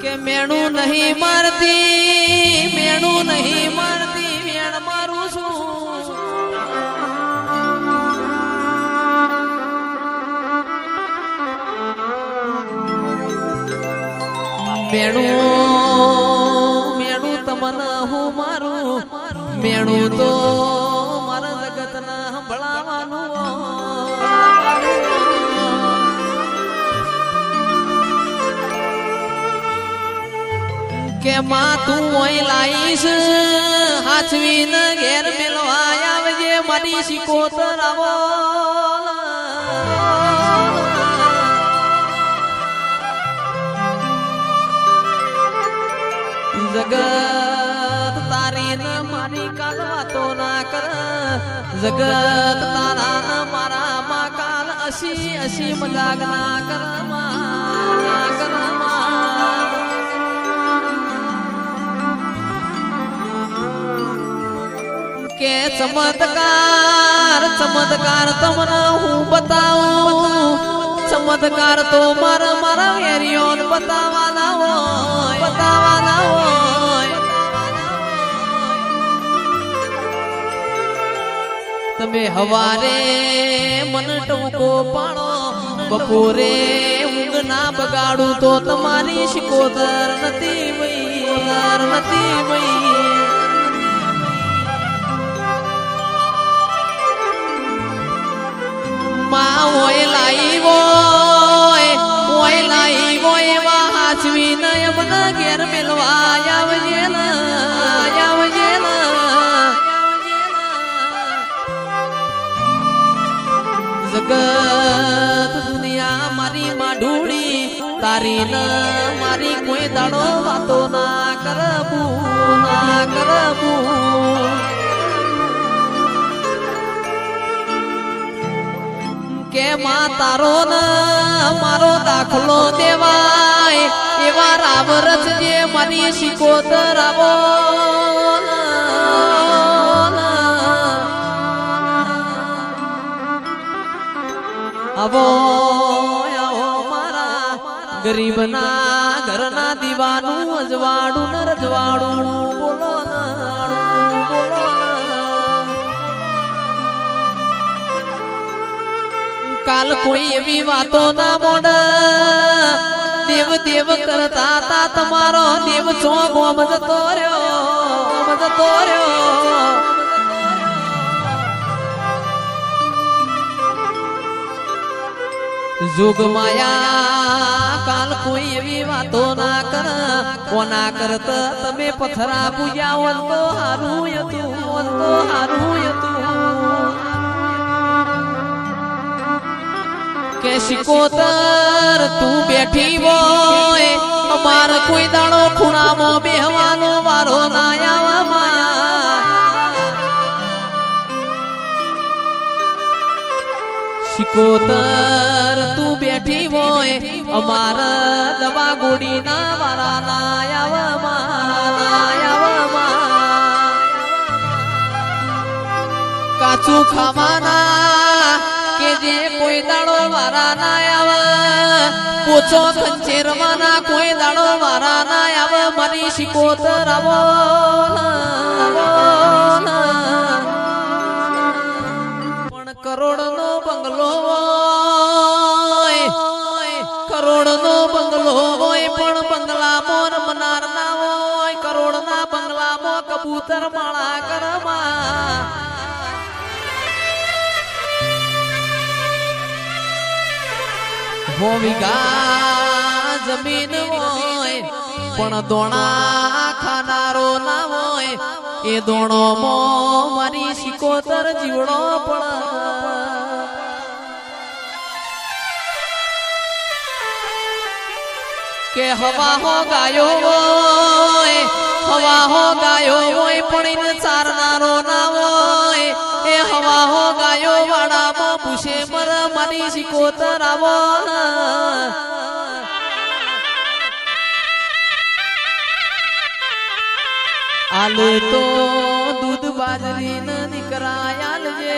કે મેણું નહીં મારતી મેણ મારું છું મેણું તમને હું મારું મેણું તો મારા જગતના સંભળાવાનું કે માં તું ઓય લાઈશ હાચવીને ઘેર મેલવા આવજે મારી શિકોતર આવો જગત તારી ન મારી કાલ વાતો ના કર જગત તારા ન મારા માં કાલ અસી અસી મજાક ના કર કે ચમત્કાર તમને હું બતાવું ચમત્કાર તો મારા વેરિયોન બતાવાના હોય તમે હવારે મન ટૂંકો પાડો બપોરે ઊંઘ ના બગાડું તો તમારી શિકોતર નથી વઈ માં ઓય લાઈવો એવા હાચવી ન એમના ઘેર મેલવા આવજે જગત દુનિયા મારી માં ઢૂળી તારી ન મારી કોઈ દાડો વાતો ના કરબું કે માં તારો ન મારો દાખલો દેવાય એવા રામ રચજે મારી શિકોતર આવો મારા ગરીબના ઘરના દીવાનું અજવાડું ન રજવાડું બોલો કાલ કોઈ એવી વાતો ના મોડ દેવ કરતા તા તમારો દેવ છો ગોમ જતો રહ્યો જોગ માયા કાલ કોઈ એવી વાતો ના કર કોના કરતા તમે પથરા પૂજાવો તો હારું હતું કે શિકોતર તું બેઠી હોય અમાર કોઈ દાડો ખૂણામાં બેહવાનો વારો ના આવામાં શિકોતર તું બેઠી હોય અમાર દવા ગોડી ના વારા ના આવામાં કાચું ખાવાના કે જે કોઈ દાડો વારા ના આવે પોચો ખંચેરવાના કોઈ દાડો વારા ના આવે મારી શિકોતર આવો પણ કરોડનો બંગલો હોય પણ બંગલામાં રમનાર ના હોય કરોડના બંગલામાં કબૂતર માળા કરમાં વીઘા જમીન હોય પણ દોણા ખાનારો ના હોય એ દોણો મારી શિકોતર જીવડો પણ કે હવા હો ગાયો હોય પણ ચારનારો ના હોય એ હવા હો ગાયો વાડામાં પૂછે મર મારી શિકોતર આવો આલે તો દૂધ બાજરી ન દીકરા આલજે